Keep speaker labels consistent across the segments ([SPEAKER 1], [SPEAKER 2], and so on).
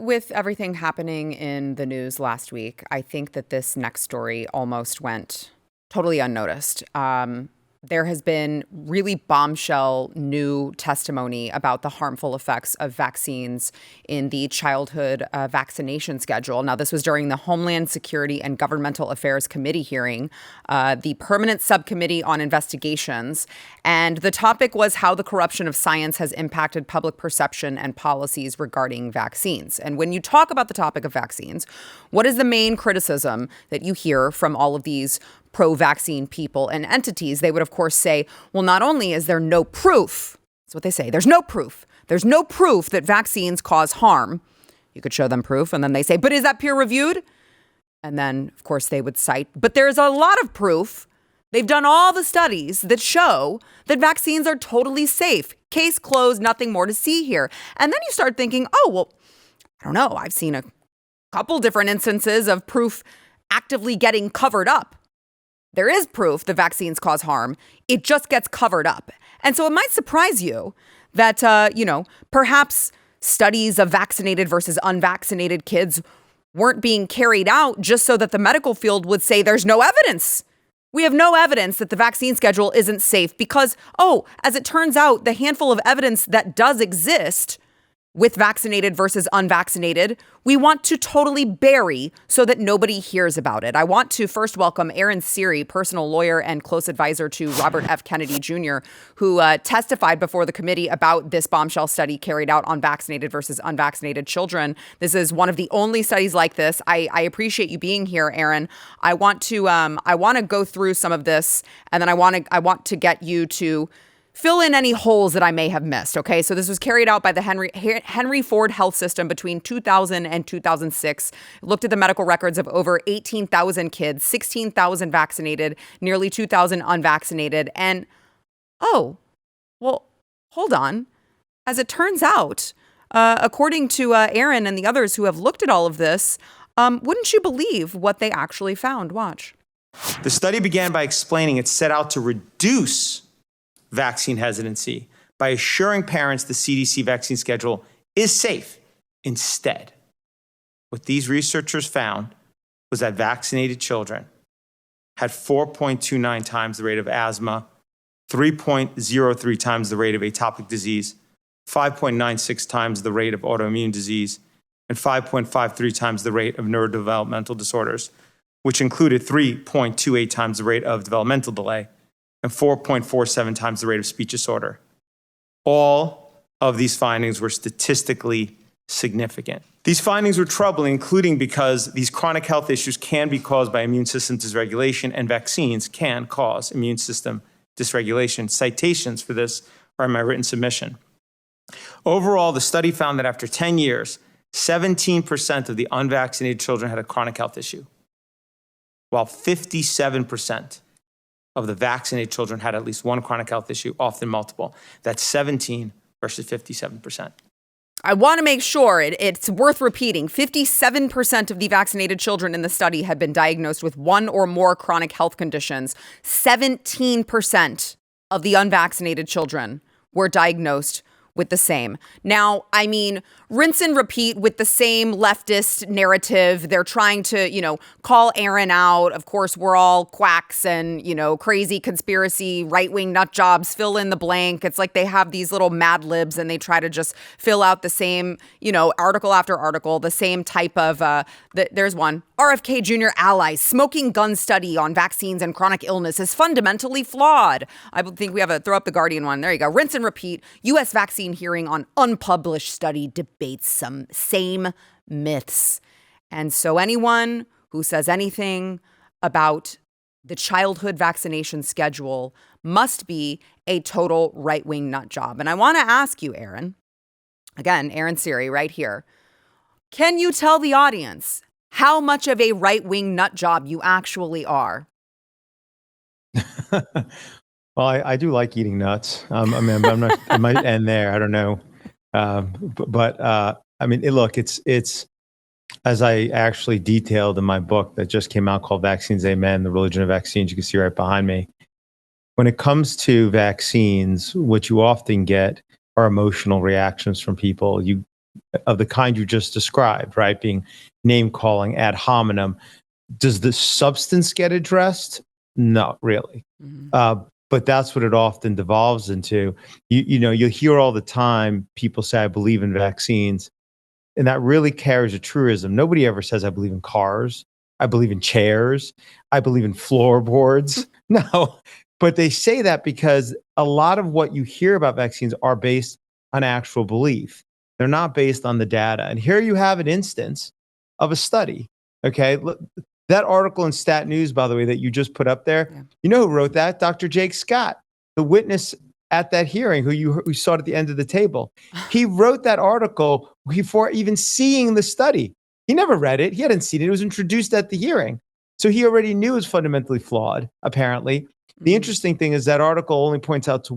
[SPEAKER 1] with everything happening in the news last week, I think that this next story almost went totally unnoticed. There has been really bombshell new testimony about the harmful effects of vaccines in the childhood vaccination schedule. Now, this was during the Homeland Security and Governmental Affairs Committee hearing, the Permanent Subcommittee on Investigations. And the topic was how the corruption of science has impacted public perception and policies regarding vaccines. And when you talk about the topic of vaccines, what is the main criticism that you hear from all of these pro-vaccine people and entities? They would, of course, say, well, not only is there no proof, that's what they say, there's no proof that vaccines cause harm. You could show them proof, and then they say, but is that peer-reviewed? And then, of course, they would cite, but there's a lot of proof. They've done all the studies that show that vaccines are totally safe. Case closed, nothing more to see here. And then you start thinking, oh, well, I don't know. I've seen a couple different instances of proof actively getting covered up. There is proof that vaccines cause harm. It just gets covered up. And so it might surprise you that, perhaps studies of vaccinated versus unvaccinated kids weren't being carried out just so that the medical field would say there's no evidence. We have no evidence that the vaccine schedule isn't safe because, as it turns out, the handful of evidence that does exist with vaccinated versus unvaccinated, we want to totally bury so that nobody hears about it. I want to first welcome Aaron Siri, personal lawyer and close advisor to Robert F. Kennedy Jr., who testified before the committee about this bombshell study carried out on vaccinated versus unvaccinated children. This is one of the only studies like this. I appreciate you being here, Aaron. I want to go through some of this, and then I want to get you to fill in any holes that I may have missed, okay? So this was carried out by the Henry Ford Health System between 2000 and 2006. It looked at the medical records of over 18,000 kids, 16,000 vaccinated, nearly 2,000 unvaccinated. And, hold on. As it turns out, according to Aaron and the others who have looked at all of this, wouldn't you believe what they actually found? Watch.
[SPEAKER 2] The study began by explaining it set out to reduce vaccine hesitancy by assuring parents the CDC vaccine schedule is safe. Instead, what these researchers found was that vaccinated children had 4.29 times the rate of asthma, 3.03 times the rate of atopic disease, 5.96 times the rate of autoimmune disease, and 5.53 times the rate of neurodevelopmental disorders, which included 3.28 times the rate of developmental delay and 4.47 times the rate of speech disorder. All of these findings were statistically significant. These findings were troubling, including because these chronic health issues can be caused by immune system dysregulation, and vaccines can cause immune system dysregulation. Citations for this are in my written submission. Overall, the study found that after 10 years, 17% of the unvaccinated children had a chronic health issue, while 57% of the vaccinated children had at least one chronic health issue, often multiple. That's 17 versus 57%.
[SPEAKER 1] I want to make sure it's worth repeating. 57% of the vaccinated children in the study had been diagnosed with one or more chronic health conditions. 17% of the unvaccinated children were diagnosed with the same. Now, I mean, rinse and repeat with the same leftist narrative. They're trying to, call Aaron out. Of course, we're all quacks and, crazy conspiracy, right-wing nut jobs, fill in the blank. It's like they have these little mad libs and they try to just fill out the same, article after article, the same type of, there's one. RFK Jr. allies, smoking gun study on vaccines and chronic illness is fundamentally flawed. I think we have a throw up the Guardian one. There you go. Rinse and repeat. U.S. vaccine hearing on unpublished study debates some same myths. And so anyone who says anything about the childhood vaccination schedule must be a total right-wing nut job. And I want to ask you, Aaron, again, Aaron Siri right here, can you tell the audience how much of a right-wing nut job you actually are?
[SPEAKER 3] Well, I do like eating nuts. I'm not. I might end there. I don't know. Look, it's as I actually detailed in my book that just came out called "Vaccines, Amen: The Religion of Vaccines." You can see right behind me. When it comes to vaccines, what you often get are emotional reactions from people. You of the kind you just described, right? Being name calling ad hominem. Does the substance get addressed? Not really. But that's what it often devolves into. You'll hear all the time people say, I believe in vaccines. And that really carries a truism. Nobody ever says, I believe in cars. I believe in chairs. I believe in floorboards. No, but they say that because a lot of what you hear about vaccines are based on actual belief. They're not based on the data. And here you have an instance of a study. Okay. Look, that article in Stat News, by the way, that you just put up there, you know who wrote that? Dr. Jake Scott, the witness at that hearing who you saw at the end of the table. He wrote that article before even seeing the study. He never read it. He hadn't seen it. It was introduced at the hearing. So he already knew it was fundamentally flawed, apparently. The interesting thing is that article only points out to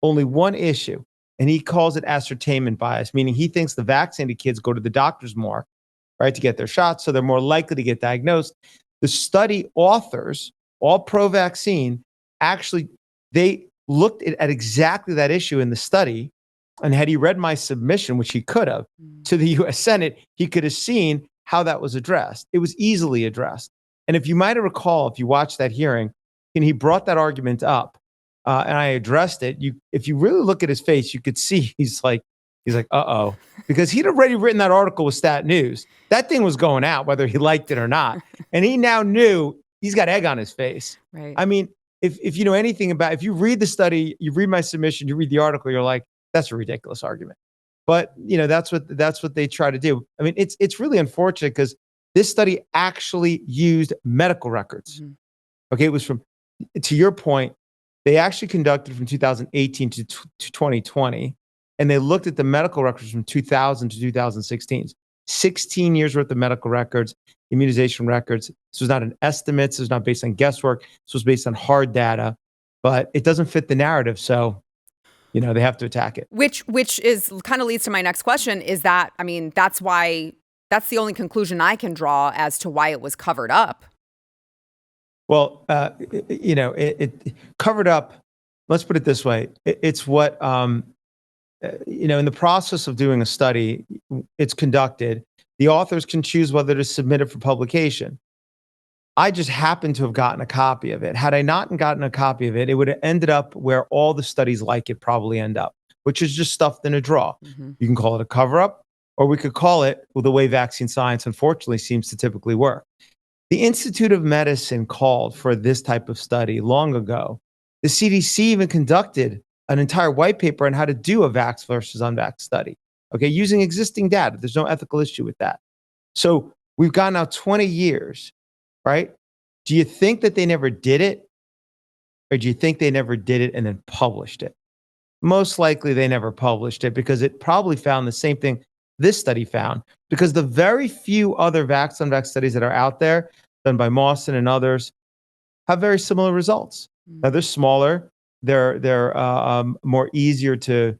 [SPEAKER 3] only one issue. And he calls it ascertainment bias, meaning he thinks the vaccinated kids go to the doctors more, right, to get their shots. So they're more likely to get diagnosed. The study authors, all pro-vaccine, actually, they looked at exactly that issue in the study. And had he read my submission, which he could have, to the U.S. Senate, he could have seen how that was addressed. It was easily addressed. And if you might recall, if you watched that hearing, and he brought that argument up, and I addressed it, if you really look at his face, you could see he's like, uh-oh. Because he'd already written that article with Stat News. That thing was going out, whether he liked it or not. And he now knew he's got egg on his face.
[SPEAKER 1] Right.
[SPEAKER 3] I mean, if you know anything about, if you read the study, you read my submission, you read the article, you're like, that's a ridiculous argument. But that's what they try to do. I mean, it's really unfortunate because this study actually used medical records. Okay, it was to your point, they actually conducted from 2018 to 2020, and they looked at the medical records from 2000 to 2016. 16 years worth of medical records, immunization records. This was not an estimate. This was not based on guesswork. This was based on hard data, but it doesn't fit the narrative. So, they have to attack it.
[SPEAKER 1] Which is kind of leads to my next question is that, I mean, that's the only conclusion I can draw as to why it was covered up.
[SPEAKER 3] Well, it covered up. Let's put it this way. It's what, in the process of doing a study, it's conducted. The authors can choose whether to submit it for publication. I just happened to have gotten a copy of it. Had I not gotten a copy of it, it would have ended up where all the studies like it probably end up, which is just stuffed in a drawer. You can call it a cover-up, or we could call it the way vaccine science, unfortunately, seems to typically work. The Institute of Medicine called for this type of study long ago. The CDC even conducted an entire white paper on how to do a vax versus unvax study, okay, using existing data. There's no ethical issue with that. So we've gone now 20 years, right? Do you think that they never did it? Or do you think they never did it and then published it? Most likely they never published it because it probably found the same thing this study found, because the very few other vax-unvax studies that are out there, done by Mawson and others, have very similar results. Now they're smaller, they're more easier to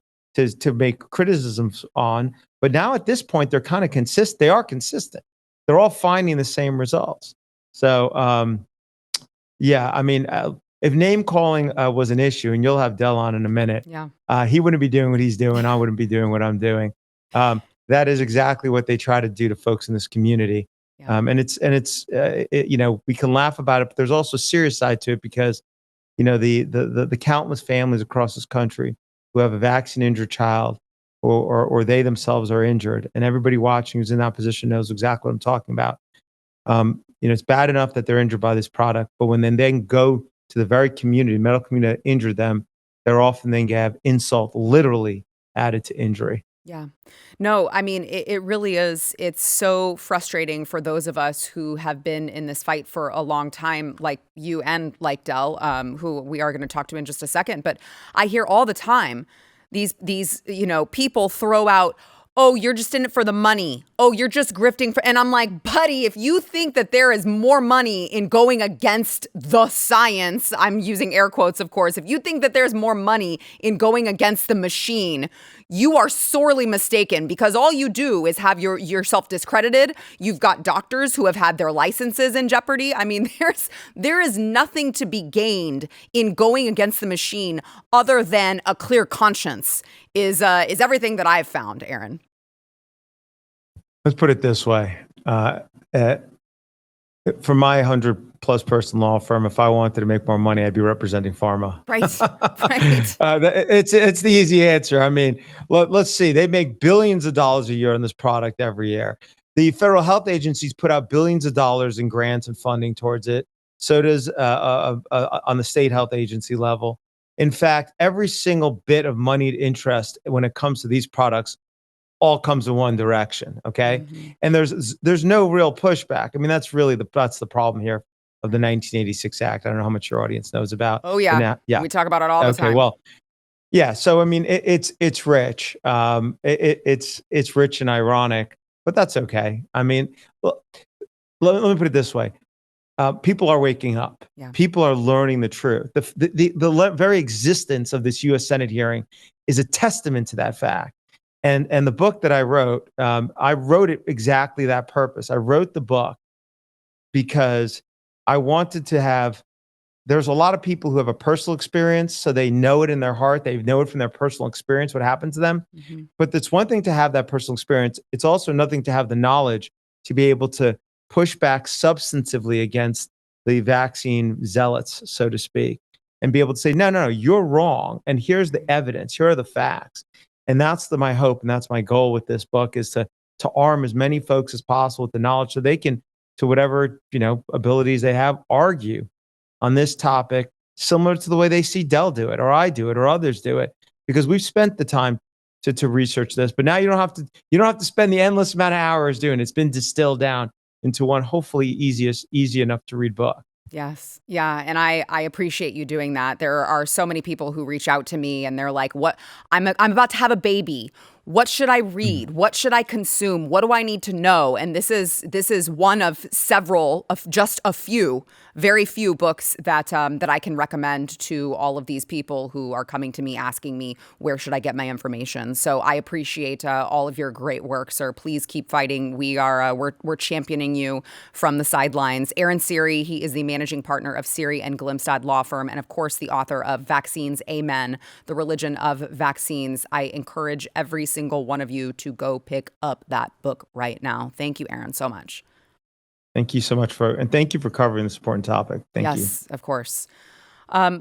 [SPEAKER 3] make criticisms on, but now at this point they're kind of consistent. They are consistent. They're all finding the same results. So I mean, if name calling was an issue, and you'll have Del on in a minute, he wouldn't be doing what he's doing. I wouldn't be doing what I'm doing. That is exactly what they try to do to folks in this community. And it's we can laugh about it, but there's also a serious side to it because, the countless families across this country who have a vaccine injured child or they themselves are injured, and everybody watching who's in that position knows exactly what I'm talking about. It's bad enough that they're injured by this product, but when they then go to the very community, medical community that injured them, they're often then have insult literally added to injury.
[SPEAKER 1] Yeah. No, I mean, it really is. It's so frustrating for those of us who have been in this fight for a long time, like you and like Del, who we are going to talk to in just a second. But I hear all the time these people throw out, oh, you're just in it for the money. Oh, you're just grifting for, and I'm like, buddy, if you think that there is more money in going against the science, I'm using air quotes, of course. If you think that there's more money in going against the machine, you are sorely mistaken, because all you do is have yourself discredited. You've got doctors who have had their licenses in jeopardy. I mean, there is nothing to be gained in going against the machine other than a clear conscience is everything that I've found, Aaron.
[SPEAKER 3] Let's put it this way. For my 100-plus person law firm, if I wanted to make more money, I'd be representing pharma.
[SPEAKER 1] Right, right.
[SPEAKER 3] It's the easy answer. I mean, let's see. They make billions of dollars a year on this product every year. The federal health agencies put out billions of dollars in grants and funding towards it. So does on the state health agency level. In fact, every single bit of moneyed interest when it comes to these products all comes in one direction. Okay. Mm-hmm. And there's no real pushback. I mean, that's the problem here of the 1986 Act. I don't know how much your audience knows about.
[SPEAKER 1] Oh yeah. Yeah. We talk about it all the time.
[SPEAKER 3] Okay. Well, yeah. So, I mean, it's rich. It's rich and ironic, but that's okay. I mean, let me put it this way. People are waking up. Yeah. People are learning the truth. The very existence of this U.S. Senate hearing is a testament to that fact. And the book that I wrote it exactly that purpose. I wrote the book because I wanted to have, there's a lot of people who have a personal experience, so they know it in their heart. They know it from their personal experience, what happened to them. Mm-hmm. But it's one thing to have that personal experience. It's also another thing to have the knowledge to be able to push back substantively against the vaccine zealots, so to speak, and be able to say, no, you're wrong. And here's the evidence. Here are the facts. And that's my hope, and that's my goal with this book, is to arm as many folks as possible with the knowledge so they can, to whatever abilities they have, argue on this topic, similar to the way they see Del do it, or I do it, or others do it, because we've spent the time to research this. But now you don't have to spend the endless amount of hours doing it. It's been distilled down into one hopefully easy enough to read book.
[SPEAKER 1] Yes. Yeah. And I appreciate you doing that. There are so many people who reach out to me and they're like, what? I'm about to have a baby. What should I read? What should I consume? What do I need to know? And this is one of several, of just a few, very few books that I can recommend to all of these people who are coming to me asking me, where should I get my information? So I appreciate all of your great work, sir. Please keep fighting. We're championing you from the sidelines. Aaron Siri, he is the managing partner of Siri and Glimstad Law Firm, and of course the author of Vaccines, Amen, The Religion of Vaccines. I encourage every single one of you to go pick up that book right now. Thank you, Aaron, so much.
[SPEAKER 3] Thank you so much and thank you for covering this important topic. Thank you.
[SPEAKER 1] Yes, of course.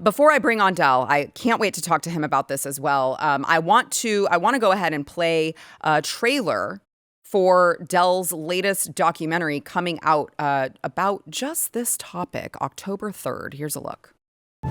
[SPEAKER 1] Before I bring on Del, I can't wait to talk to him about this as well. I want to go ahead and play a trailer for Del's latest documentary coming out about just this topic, October 3rd. Here's a look.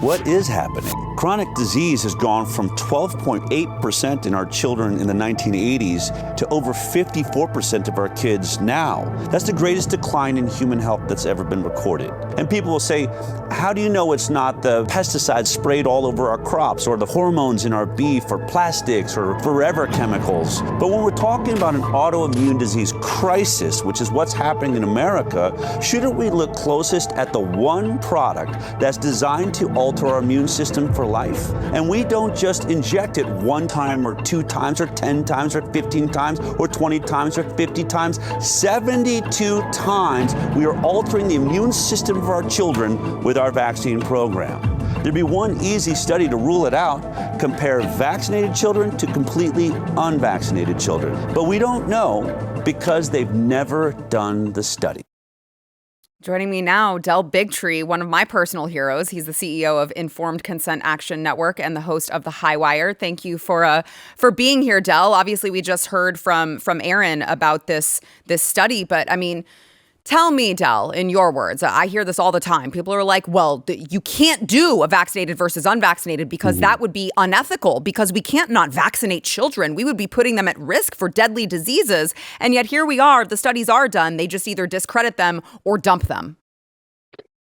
[SPEAKER 4] What is happening? Chronic disease has gone from 12.8% in our children in the 1980s to over 54% of our kids now. That's the greatest decline in human health that's ever been recorded. And people will say, how do you know it's not the pesticides sprayed all over our crops or the hormones in our beef or plastics or forever chemicals? But when we're talking about an autoimmune disease crisis, which is what's happening in America, shouldn't we look closest at the one product that's designed to alter our immune system for life? And we don't just inject it one time or 2 times or 10 times or 15 times or 20 times or 50 times. 72 times we are altering the immune system of our children with our vaccine program. There'd be one easy study to rule it out: compare vaccinated children to completely unvaccinated children. But we don't know because they've never done the study.
[SPEAKER 1] Joining me now, Del Bigtree, one of my personal heroes. He's the CEO of Informed Consent Action Network and the host of The High Wire. Thank you for being here, Del. Obviously, we just heard from Aaron about this study, but I mean, tell me, Del, in your words, I hear this all the time. People are like, well, you can't do a vaccinated versus unvaccinated because that would be unethical, because we can't not vaccinate children. We would be putting them at risk for deadly diseases. And yet here we are. The studies are done. They just either discredit them or dump them.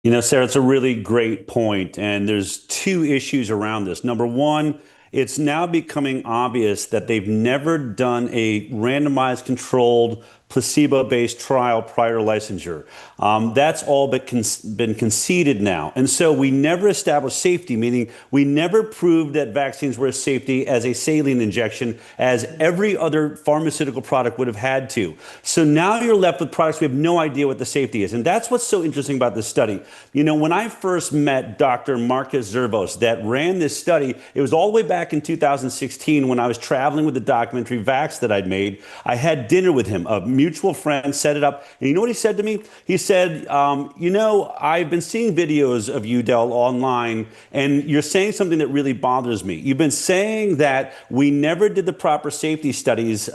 [SPEAKER 4] You know, Sarah, it's a really great point. And there's 2 issues around this. Number one, it's now becoming obvious that they've never done a randomized controlled placebo-based trial prior to licensure. That's all but been conceded now. And so we never established safety, meaning we never proved that vaccines were as safety as a saline injection as every other pharmaceutical product would have had to. So now you're left with products we have no idea what the safety is. And that's what's so interesting about this study. You know, when I first met Dr. Marcus Zervos that ran this study, it was all the way back in 2016 when I was traveling with the documentary Vax that I'd made. I had dinner with him, a mutual friend set it up. And you know what he said to me? He said, you know, I've been seeing videos of you, Del, online, and you're saying something that really bothers me. You've been saying that we never did the proper safety studies,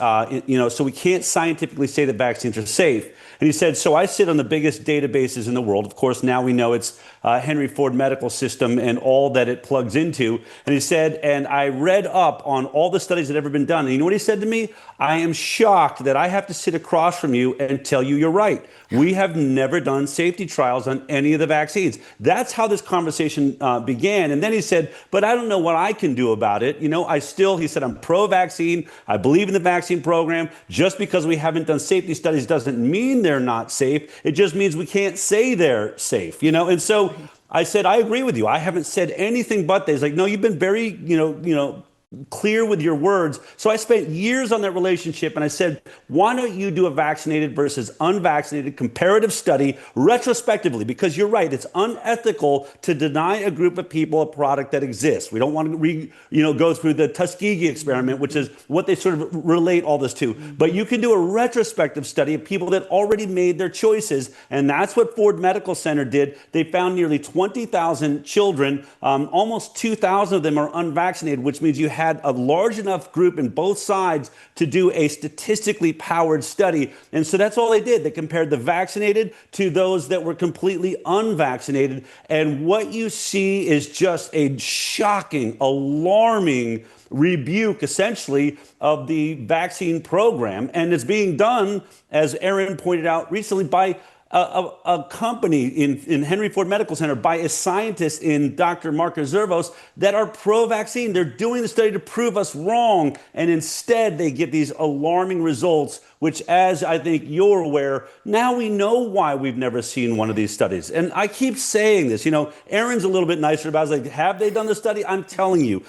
[SPEAKER 4] you know, so we can't scientifically say that vaccines are safe. And he said, so I sit on the biggest databases in the world. Of course, now we know it's Henry Ford Medical System and all that it plugs into. And he said, and I read up on all the studies that have ever been done. And you know what he said to me? I am shocked that I have to sit across from you and tell you you're right. We have never done safety trials on any of the vaccines. That's how this conversation began. And then he said, but I don't know what I can do about it. You know, he said, I'm pro-vaccine. I believe in the vaccine program. Just because we haven't done safety studies doesn't mean they're not safe. It just means we can't say they're safe, you know? And so I said, I agree with you. I haven't said anything but that. He's like, no, you've been very, you know, clear with your words. So I spent years on that relationship and I said, why don't you do a vaccinated versus unvaccinated comparative study retrospectively? Because you're right, it's unethical to deny a group of people a product that exists. We don't want to go through the Tuskegee experiment, which is what they sort of relate all this to. But you can do a retrospective study of people that already made their choices. And that's what Ford Medical Center did. They found nearly 20,000 children, almost 2,000 of them are unvaccinated, which means you had a large enough group in both sides to do a statistically powered study. And so that's all they did. They compared the vaccinated to those that were completely unvaccinated. And what you see is just a shocking, alarming rebuke, essentially, of the vaccine program. And it's being done, as Aaron pointed out recently, by a company in Henry Ford Medical Center, by a scientist in Dr. Marcus Zervos that are pro-vaccine. They're doing the study to prove us wrong. And instead, they get these alarming results, which, as I think you're aware, now we know why we've never seen one of these studies. And I keep saying this, you know, Aaron's a little bit nicer about it. I was like, have they done the study? I'm telling you,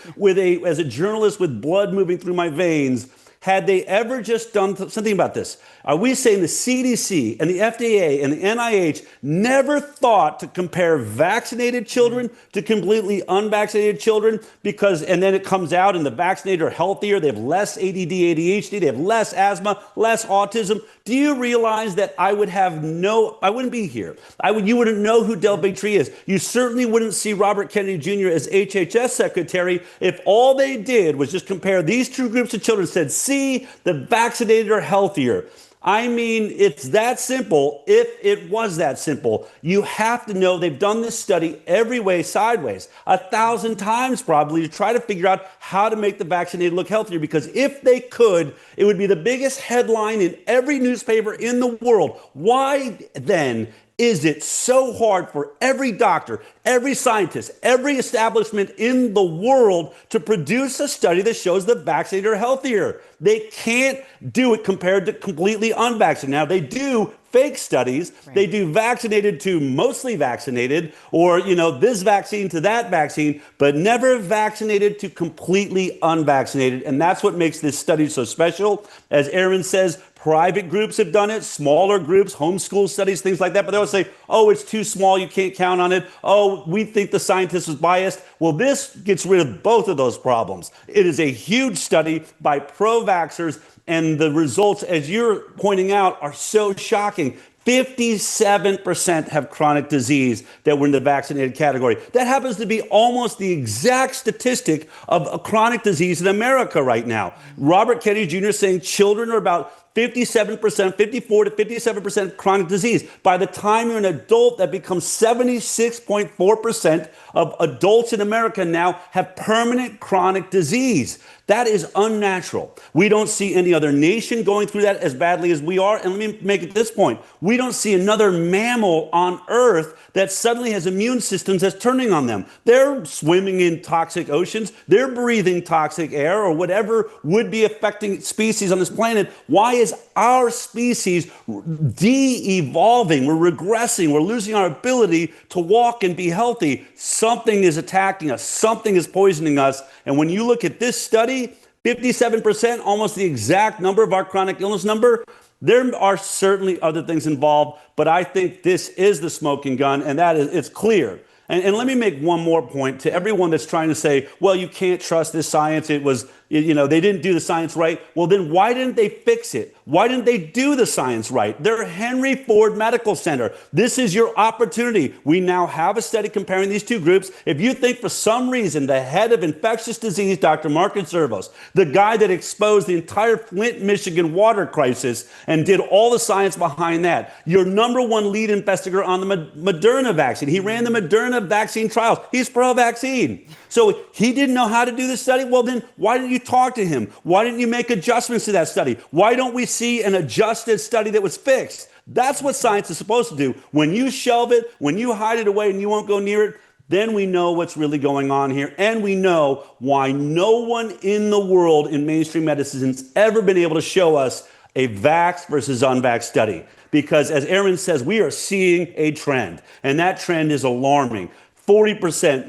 [SPEAKER 4] as a journalist with blood moving through my veins, had they ever just done something about this? Are we saying the CDC and the FDA and the NIH never thought to compare vaccinated children to completely unvaccinated children? And then it comes out and the vaccinated are healthier, they have less ADD, ADHD, they have less asthma, less autism. Do you realize that I wouldn't be here. You wouldn't know who Del Bigtree is. You certainly wouldn't see Robert Kennedy Jr. as HHS secretary if all they did was just compare these two groups of children and said, see, the vaccinated are healthier. I mean, it's that simple. If it was that simple, you have to know they've done this study every way sideways, 1,000 times probably, to try to figure out how to make the vaccinated look healthier. Because if they could, it would be the biggest headline in every newspaper in the world. Why then is it so hard for every doctor, every scientist, every establishment in the world to produce a study that shows the vaccinated are healthier? They can't do it compared to completely unvaccinated. Now, they do fake studies. Right. They do vaccinated to mostly vaccinated, or, you know, this vaccine to that vaccine, but never vaccinated to completely unvaccinated. And that's what makes this study so special. As Aaron says, private groups have done it, smaller groups, homeschool studies, things like that. But they always say, oh, it's too small, you can't count on it. Oh, we think the scientist was biased. Well, this gets rid of both of those problems. It is a huge study by pro-vaxxers, and the results, as you're pointing out, are so shocking. 57% have chronic disease that were in the vaccinated category. That happens to be almost the exact statistic of a chronic disease in America right now. Robert Kennedy Jr. saying children are about 57%, 54 to 57% chronic disease. By the time you're an adult, that becomes 76.4% of adults in America now have permanent chronic disease. That is unnatural. We don't see any other nation going through that as badly as we are. And let me make it this point. We don't see another mammal on Earth that suddenly has immune systems that's turning on them. They're swimming in toxic oceans. They're breathing toxic air or whatever would be affecting species on this planet. Why is is our species de-evolving? We're regressing. We're losing our ability to walk and be healthy. Something is attacking us. Something is poisoning us. And when you look at this study, 57%, almost the exact number of our chronic illness number, there are certainly other things involved, but I think this is the smoking gun, and that is, it's clear. And let me make one more point to everyone that's trying to say, well, you can't trust this science. It was, they didn't do the science right. Well, then why didn't they fix it? Why didn't they do the science right? They're Henry Ford Medical Center. This is your opportunity. We now have a study comparing these two groups. If you think for some reason the head of infectious disease, Dr. Marcus Servos, the guy that exposed the entire Flint, Michigan water crisis and did all the science behind that, your number one lead investigator on the Moderna vaccine, he ran the Moderna vaccine trials. He's pro-vaccine. So he didn't know how to do this study. Well, then why didn't you talk to him? Why didn't you make adjustments to that study? Why don't we see an adjusted study that was fixed? That's what science is supposed to do. When you shelve it, when you hide it away and you won't go near it, then we know what's really going on here. And we know why no one in the world in mainstream medicine has ever been able to show us a vax versus unvax study. Because as Aaron says, we are seeing a trend, and that trend is alarming. 40%,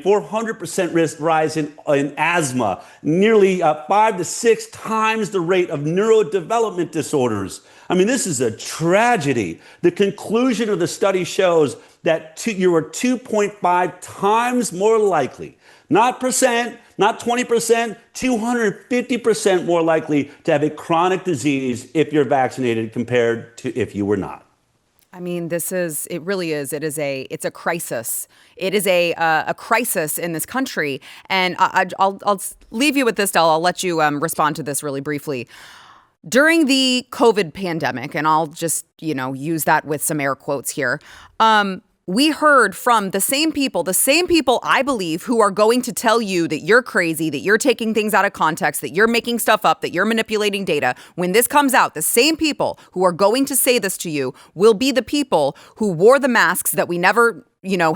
[SPEAKER 4] 400% risk rise in asthma, nearly 5 to 6 times the rate of neurodevelopment disorders. I mean, this is a tragedy. The conclusion of the study shows that you are 2.5 times more likely, not percent, not 20%, 250% more likely to have a chronic disease if you're vaccinated compared to if you were not.
[SPEAKER 1] I mean, it's a crisis. It is a crisis in this country. And I'll leave you with this, Del. I'll let you respond to this really briefly. During the COVID pandemic, and I'll just, use that with some air quotes here, we heard from the same people I believe who are going to tell you that you're crazy, that you're taking things out of context, that you're making stuff up, that you're manipulating data. When this comes out, the same people who are going to say this to you will be the people who wore the masks that we never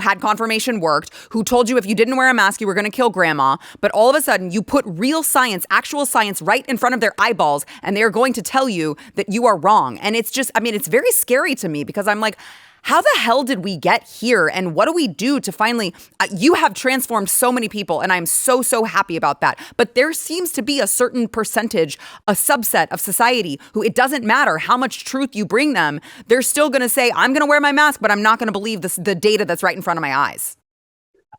[SPEAKER 1] had confirmation worked, who told you if you didn't wear a mask, you were going to kill grandma. But all of a sudden, you put real science, actual science right in front of their eyeballs, and they are going to tell you that you are wrong. And it's just, it's very scary to me because I'm like, how the hell did we get here? And what do we do to finally, you have transformed so many people, and I'm so, so happy about that. But there seems to be a certain percentage, a subset of society who it doesn't matter how much truth you bring them. They're still going to say, I'm going to wear my mask, but I'm not going to believe the data that's right in front of my eyes.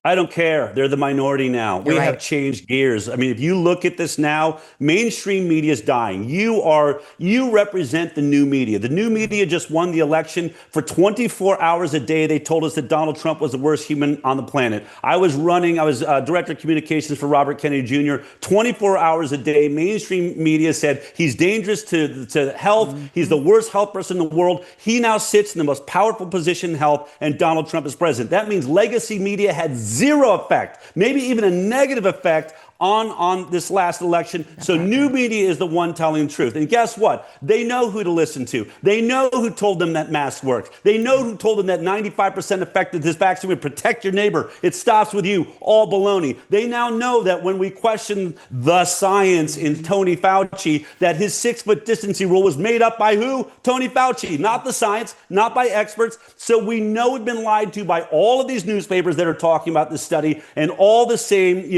[SPEAKER 4] I don't care. They're the minority now. We have changed gears. I mean, if you look at this now, mainstream media is dying. You represent the new media. The new media just won the election. For 24 hours a day, they told us that Donald Trump was the worst human on the planet. I was director of communications for Robert Kennedy Jr. 24 hours a day, mainstream media said he's dangerous to health. Mm-hmm. He's the worst health person in the world. He now sits in the most powerful position in health, and Donald Trump is president. That means legacy media had zero effect, maybe even a negative effect on this last election. So new media is the one telling the truth. And guess what? They know who to listen to. They know who told them that masks worked. They know who told them that 95% effective this vaccine would protect your neighbor. It stops with you. All baloney. They now know that when we question the science in Tony Fauci, that his 6-foot distancing rule was made up by who? Tony Fauci, not the science, not by experts. So we know we've been lied to by all of these newspapers that are talking about this study and all the same,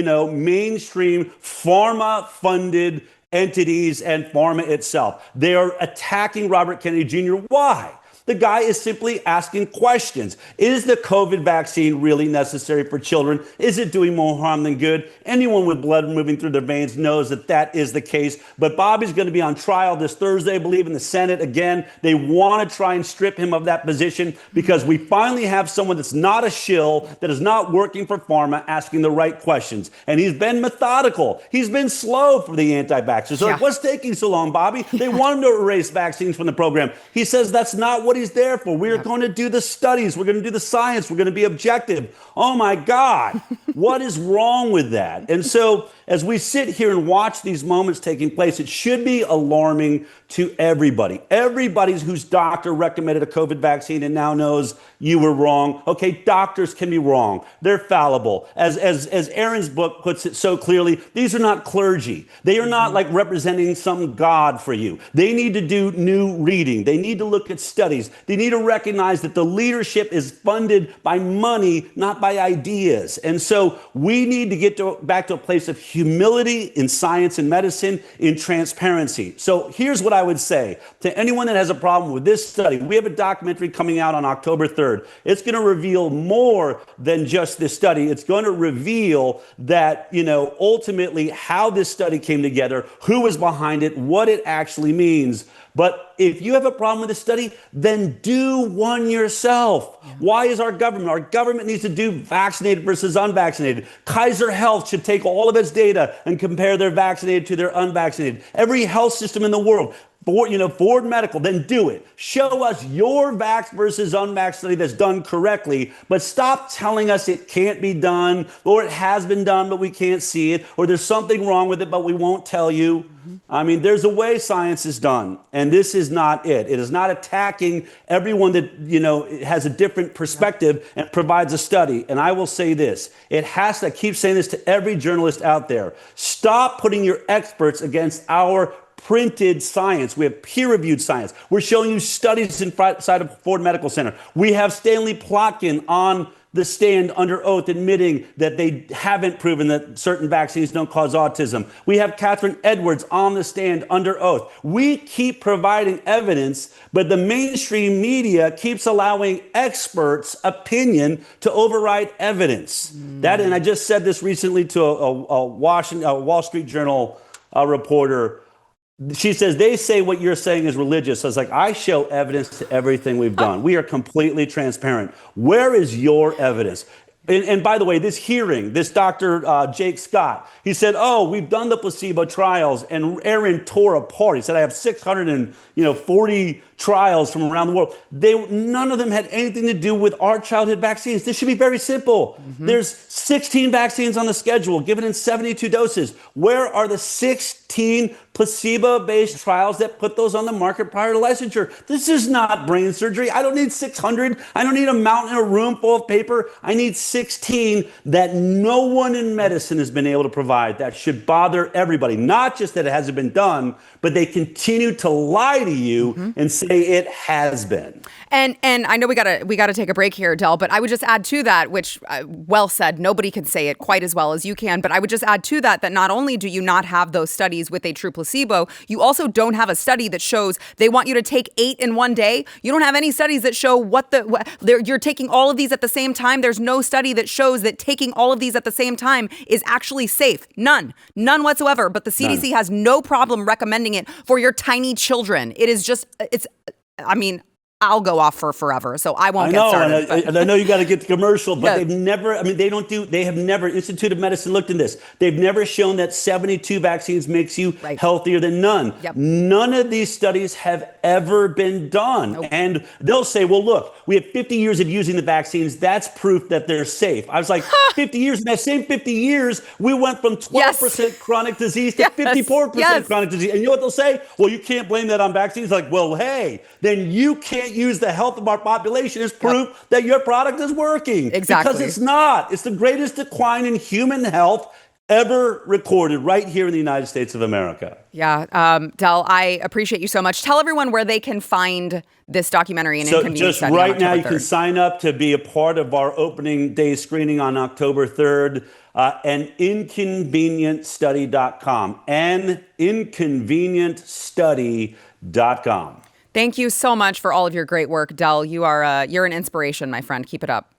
[SPEAKER 4] mainstream pharma-funded entities and pharma itself. They are attacking Robert Kennedy Jr. Why? The guy is simply asking questions. Is the COVID vaccine really necessary for children? Is it doing more harm than good? Anyone with blood moving through their veins knows that that is the case. But Bobby's going to be on trial this Thursday, I believe, in the Senate. Again, they want to try and strip him of that position because we finally have someone that's not a shill, that is not working for pharma, asking the right questions. And he's been methodical. He's been slow for the anti-vaxxers. So what's taking so long, Bobby? They want him to erase vaccines from the program. He says that's not what he's there for. We're going to do the studies. We're going to do the science. We're going to be objective. Oh my God. What is wrong with that? And so as we sit here and watch these moments taking place, it should be alarming to everybody. Everybody whose doctor recommended a COVID vaccine and now knows you were wrong. Okay, doctors can be wrong. They're fallible. As Aaron's book puts it so clearly, these are not clergy. They are not like representing some God for you. They need to do new reading. They need to look at studies. They need to recognize that the leadership is funded by money, not by ideas. And so we need to get back to a place of humility in science and medicine, in transparency. So here's what I would say to anyone that has a problem with this study. We have a documentary coming out on October 3rd. It's going to reveal more than just this study. It's going to reveal that, ultimately how this study came together, who was behind it, what it actually means. But if you have a problem with this study, then do one yourself. Yeah. Why is our government needs to do vaccinated versus unvaccinated. Kaiser Health should take all of its data and compare their vaccinated to their unvaccinated. Every health system in the world, Ford Medical, then do it. Show us your vax versus unvax study that's done correctly, but stop telling us it can't be done, or it has been done, but we can't see it, or there's something wrong with it, but we won't tell you. Mm-hmm. I mean, there's a way science is done, and this is not it. It is not attacking everyone that, has a different perspective and provides a study. And I will say this, I keep saying this to every journalist out there, stop putting your experts against our printed science. We have peer-reviewed science. We're showing you studies inside of Ford Medical Center. We have Stanley Plotkin on the stand under oath admitting that they haven't proven that certain vaccines don't cause autism. We have Catherine Edwards on the stand under oath. We keep providing evidence, but the mainstream media keeps allowing experts' opinion to override evidence. And I just said this recently to a Wall Street Journal reporter. She says, they say what you're saying is religious. I was like, I show evidence to everything we've done. We are completely transparent. Where is your evidence? And by the way, this hearing, this Dr. Jake Scott, he said, we've done the placebo trials, and Aaron tore apart. He said, I have 640 trials from around the world. None of them had anything to do with our childhood vaccines. This should be very simple. Mm-hmm. There's 16 vaccines on the schedule, given in 72 doses. Where are the 16 placebo-based trials that put those on the market prior to licensure? This is not brain surgery. I don't need 600. I don't need a mountain, a room full of paper. I need 16 that no one in medicine has been able to provide. That should bother everybody. Not just that it hasn't been done, but they continue to lie to you and say it has been.
[SPEAKER 1] And I know we gotta take a break here, Del, but I would just add to that, which well said, nobody can say it quite as well as you can, but I would just add to that not only do you not have those studies with a true placebo, you also don't have a study that shows they want you to take 8 in one day. You don't have any studies that show you're taking all of these at the same time. There's no study that shows that taking all of these at the same time is actually safe. None whatsoever. But the CDC has no problem recommending it for your tiny children. It is just, I'll go off for forever, so I won't get started.
[SPEAKER 4] And I know you got to get the commercial, but they've never, Institute of Medicine looked into this. They've never shown that 72 vaccines makes you healthier than none. Yep. None of these studies have ever been done. Nope. And they'll say, well, look, we have 50 years of using the vaccines. That's proof that they're safe. I was like, 50 years, in that same 50 years, we went from 12% chronic disease to 54% chronic disease. And you know what they'll say? Well, you can't blame that on vaccines. Like, well, hey, then you can't use the health of our population as proof that your product is working.
[SPEAKER 1] Exactly.
[SPEAKER 4] Because it's not. It's the greatest decline in human health ever recorded right here in the United States of America.
[SPEAKER 1] Yeah. Del, I appreciate you so much. Tell everyone where they can find this documentary and Inconvenient
[SPEAKER 4] just
[SPEAKER 1] Study
[SPEAKER 4] right now, you
[SPEAKER 1] 3rd.
[SPEAKER 4] can sign up to be a part of our opening day screening on October 3rd. And inconvenientstudy.com. And inconvenientstudy.com.
[SPEAKER 1] Thank you so much for all of your great work, Del. You're an inspiration, my friend. Keep it up.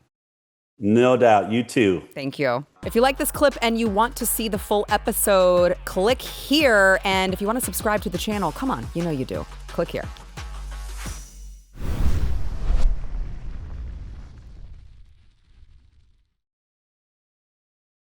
[SPEAKER 4] No doubt. You too.
[SPEAKER 1] Thank you. If you like this clip and you want to see the full episode, click here. And if you want to subscribe to the channel, come on, you know you do. Click here.